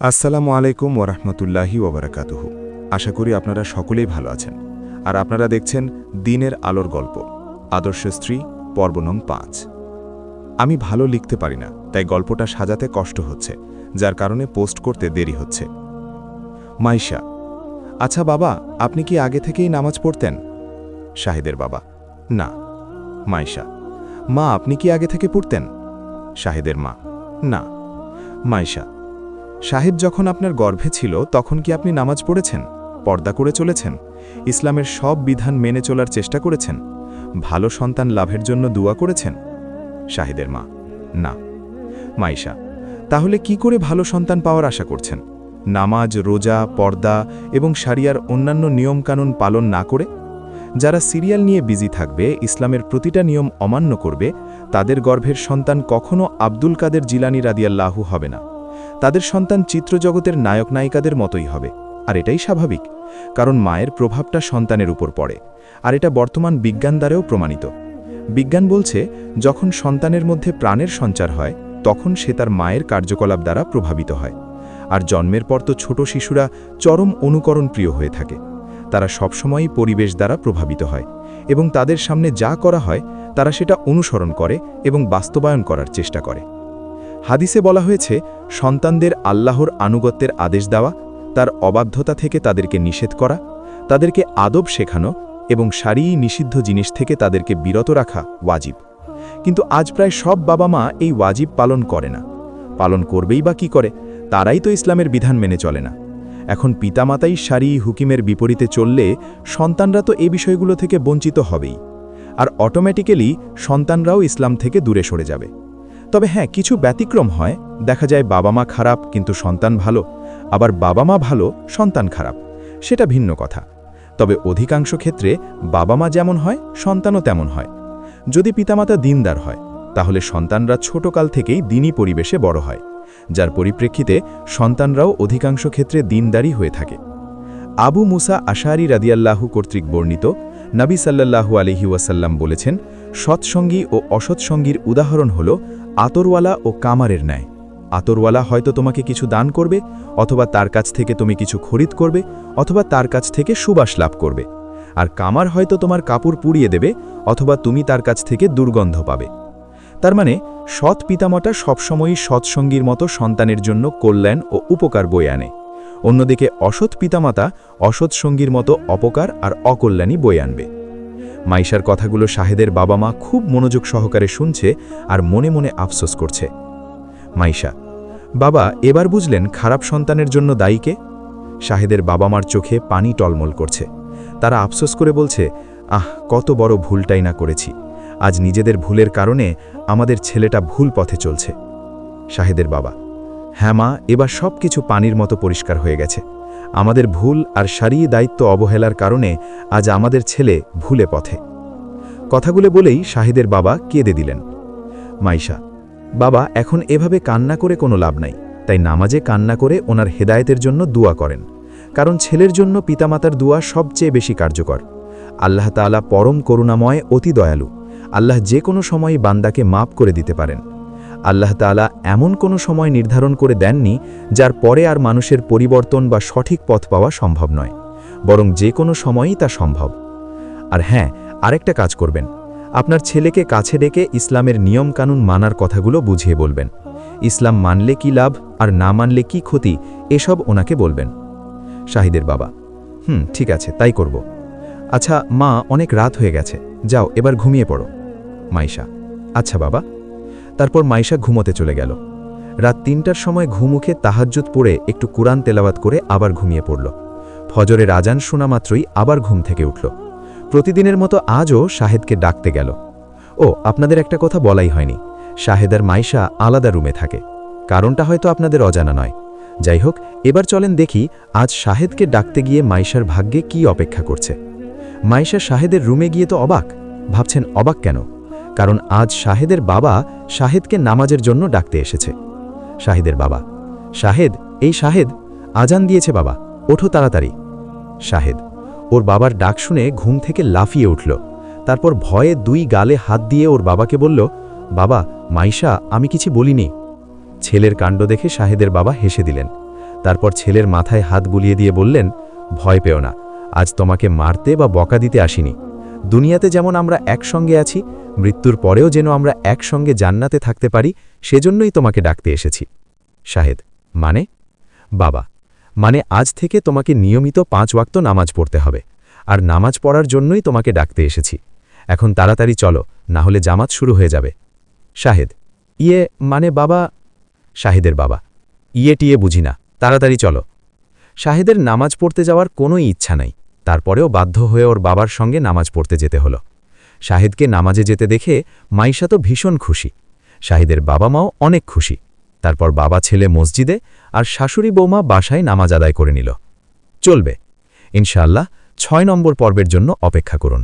আসসালামু আলাইকুম ওরহমতুল্লাহি ওবরাকাতুহু। আশা করি আপনারা সকলেই ভালো আছেন, আর আপনারা দেখছেন দিনের আলোর গল্প, আদর্শ স্ত্রী, পর্ব নং ৫। আমি ভালো লিখতে পারি না, তাই গল্পটা সাজাতে কষ্ট হচ্ছে, যার কারণে পোস্ট করতে দেরি হচ্ছে। মাইশা: আচ্ছা বাবা, আপনি কি আগে থেকেই নামাজ পড়তেন? শাহিদের বাবা: না। মাইশা: মা, আপনি কি আগে থেকে পড়তেন? শাহিদের মা: না। মাইশা: শাহিদ যখন আপনার গর্ভে ছিল তখন কি আপনি নামাজ পড়েছেন, পর্দা করে চলেছেন, ইসলামের সব বিধান মেনে চলার চেষ্টা করেছেন, ভালো সন্তান লাভের জন্য দোয়া করেছেন? শাহিদের মা: না। মাইশা: তাহলে কি করে ভালো সন্তান পাওয়ার আশা করছেন, নামাজ, রোজা, পর্দা এবং শারিয়ার অন্যান্য নিয়মকানুন পালন না করে? যারা সিরিয়াল নিয়ে বিজি থাকবে, ইসলামের প্রতিটা নিয়ম অমান্য করবে, তাদের গর্ভের সন্তান কখনো আব্দুল কাদের জিলানী রাদিয়াল্লাহু হবে না। তাদের সন্তান চিত্রজগতের নায়ক নায়িকাদের মতোই হবে। আর এটাই স্বাভাবিক, কারণ মায়ের প্রভাবটা সন্তানের উপর পড়ে, আর এটা বর্তমান বিজ্ঞান দ্বারাও প্রমাণিত। বিজ্ঞান বলছে, যখন সন্তানের মধ্যে প্রাণের সঞ্চার হয় তখন সে তার মায়ের কার্যকলাপ দ্বারা প্রভাবিত হয়। আর জন্মের পর তো ছোট শিশুরা চরম অনুকরণ প্রিয় হয়ে থাকে। তারা সবসময়ই পরিবেশ দ্বারা প্রভাবিত হয়, এবং তাদের সামনে যা করা হয় তারা সেটা অনুসরণ করে এবং বাস্তবায়ন করার চেষ্টা করে। হাদিসে বলা হয়েছে, সন্তানদের আল্লাহর আনুগত্যের আদেশ দেওয়া, তার অবাধ্যতা থেকে তাদেরকে নিষেধ করা, তাদেরকে আদব শেখানো এবং শারীই নিষিদ্ধ জিনিস থেকে তাদেরকে বিরত রাখা ওয়াজিব। কিন্তু আজ প্রায় সব বাবা মা এই ওয়াজিব পালন করে না। পালন করবেই বা কি করে? তারাই তো ইসলামের বিধান মেনে চলে না। এখন পিতামাতাই শারীই হুকিমের বিপরীতে চললে সন্তানরা তো এই বিষয়গুলো থেকে বঞ্চিত হবেই, আর অটোমেটিক্যালি সন্তানরাও ইসলাম থেকে দূরে সরে যাবে। তবে হ্যাঁ, কিছু ব্যতিক্রম হয়। দেখা যায় বাবা মা খারাপ কিন্তু সন্তান ভালো, আবার বাবা মা ভালো সন্তান খারাপ, সেটা ভিন্ন কথা। তবে অধিকাংশ ক্ষেত্রে বাবা মা যেমন হয় সন্তানও তেমন হয়। যদি পিতামাতা দ্বীনদার হয়, তাহলে সন্তানরা ছোটকাল থেকেই দ্বীনী পরিবেশে বড় হয়, যার পরিপ্রেক্ষিতে সন্তানরাও অধিকাংশ ক্ষেত্রে দ্বীনদারই হয়ে থাকে। আবু মুসা আশারি রাদিয়াল্লাহু কর্তৃক বর্ণিত, নবী সাল্লাল্লাহু আলাইহি ওয়াসাল্লাম বলেছেন, সৎসঙ্গী ও অসৎসঙ্গীর উদাহরণ হল আতরওয়ালা ও কামারের ন্যায়। আতরওয়ালা হয়তো তোমাকে কিছু দান করবে, অথবা তার কাছ থেকে তুমি কিছু খরিদ করবে, অথবা তার কাছ থেকে সুবাস লাভ করবে। আর কামার হয়তো তোমার কাপড় পুড়িয়ে দেবে, অথবা তুমি তার কাছ থেকে দুর্গন্ধ পাবে। তার মানে সৎ পিতামাতা সবসময়ই সৎসঙ্গীর মতো সন্তানের জন্য কল্যাণ ও উপকার বয়ে আনে। অন্যদিকে অসৎ পিতামাতা অসৎ সঙ্গীর মতো অপকার আর অকল্যাণী বয়ে আনবে। মাইশার কথাগুলো শাহেদের বাবা মা খুব মনোযোগ সহকারে শুনছে আর মনে মনে আফসোস করছে। মাইশা: বাবা, এবার বুঝলেন খারাপ সন্তানের জন্য দায়ী কে? শাহেদের বাবা মার চোখে পানি টলমল করছে। তারা আফসোস করে বলছে, কত বড় ভুলটাই না করেছি। আজ নিজেদের ভুলের কারণে আমাদের ছেলেটা ভুল পথে চলছে। শাহেদের বাবা: হ্যাঁ মা, এবার সব কিছু পানির মতো পরিষ্কার হয়ে গেছে। আমাদের ভুল আর শারীরিক দায়িত্ব অবহেলার কারণে আজ আমাদের ছেলে ভুলে পথে। কথাগুলো বলেই শাহিদের বাবা কেঁদে দিলেন। মাইশা: বাবা, এখন এভাবে কান্না করে কোনো লাভ নাই, তাই নামাজে কান্না করে ওনার হেদায়েতের জন্য দোয়া করেন, কারণ ছেলের জন্য পিতামাতার দোয়া সবচেয়ে বেশি কার্যকর। আল্লাহ তাআলা পরম করুণাময়, অতি দয়ালু। আল্লাহ যে কোনো সময়ই বান্দাকে মাফ করে দিতে পারেন। আল্লাহ তাআলা এমন কোনো সময় নির্ধারণ করে দেননি যার পরে আর মানুষের পরিবর্তন বা সঠিক পথ পাওয়া সম্ভব নয়, বরং যে কোনো সময়ই তা সম্ভব। আর হ্যাঁ, আরেকটা কাজ করবেন, আপনার ছেলেকে কাছে ডেকে ইসলামের নিয়মকানুন মানার কথাগুলো বুঝিয়ে বলবেন। ইসলাম মানলে কি লাভ আর না মানলে কি ক্ষতি, এসব ওনাকে বলবেন। শাহিদের বাবা: ঠিক আছে, তাই করব। আচ্ছা মা, অনেক রাত হয়ে গেছে, যাও এবার ঘুমিয়ে পড়ো। মাইশা: আচ্ছা বাবা। তারপর মাইশা ঘুমোতে চলে গেল। রাত ৩টার সময় ঘুমুখে তাহাজ্জুদ পড়ে একটু কুরআন তেলাওয়াত করে আবার ঘুমিয়ে পড়ল। ফজরের আজান শোনা মাত্রই আবার ঘুম থেকে উঠল। প্রতিদিনের মতো আজও শাহেদকে ডাকতে গেল। আপনাদের একটা কথা বলাই হয়নি, শাহেদ আর মাইশা আলাদা রুমে থাকে। কারণটা হয়তো আপনাদের অজানা নয়। যাই হোক, এবার চলেন দেখি আজ শাহেদকে ডাকতে গিয়ে মাইশার ভাগ্যে কি অপেক্ষা করছে। মাইশা শাহেদের রুমে গিয়ে তো অবাক। ভাবছেন অবাক কেন? কারণ আজ শাহেদের বাবা শাহেদকে নামাজের জন্য ডাকতে এসেছে। শাহেদের বাবা: শাহেদ, এই শাহেদ, আজান দিয়েছে বাবা, ওঠো তাড়াতাড়ি। শাহেদ ওর বাবার ডাক শুনে ঘুম থেকে লাফিয়ে উঠল। তারপর ভয়ে 2 গালে হাত দিয়ে ওর বাবাকে বলল, বাবা, মাইশা আমি কিছু বলিনি। ছেলের কাণ্ড দেখে শাহেদের বাবা হেসে দিলেন। তারপর ছেলের মাথায় হাত বুলিয়ে দিয়ে বললেন, ভয় পেও না, আজ তোমাকে মারতে বা বকা দিতে আসিনি। দুনিয়াতে যেমন আমরা একসঙ্গে আছি, মৃত্যুর পরেও যেন আমরা একসঙ্গে জান্নাতে থাকতে পারি, সেজন্যই তোমাকে ডাকতে এসেছি। শাহেদ: মানে? বাবা: মানে আজ থেকে তোমাকে নিয়মিত 5 ওয়াক্ত নামাজ পড়তে হবে, আর নামাজ পড়ার জন্যই তোমাকে ডাকতে এসেছি। এখন তাড়াতাড়ি চলো, না হলে জামাত শুরু হয়ে যাবে। শাহেদ: ইয়ে মানে বাবা। শাহেদের বাবা: ইয়ে টিয়ে বুঝি না, তাড়াতাড়ি চলো। শাহেদের নামাজ পড়তে যাওয়ার কোনোই ইচ্ছা নাই, তারপরেও বাধ্য হয়ে ওর বাবার সঙ্গে নামাজ পড়তে যেতে হলো। শাহেদকে নামাজে যেতে দেখে মাইশা তো ভীষণ খুশি, শাহেদের বাবা মাও অনেক খুশি। তারপর বাবা ছেলে মসজিদে আর শাশুড়ি বৌমা বাসায় নামাজ আদায় করে নিল। চলবে ইনশাআল্লাহ 6 নম্বর পর্বের জন্য অপেক্ষা করুন।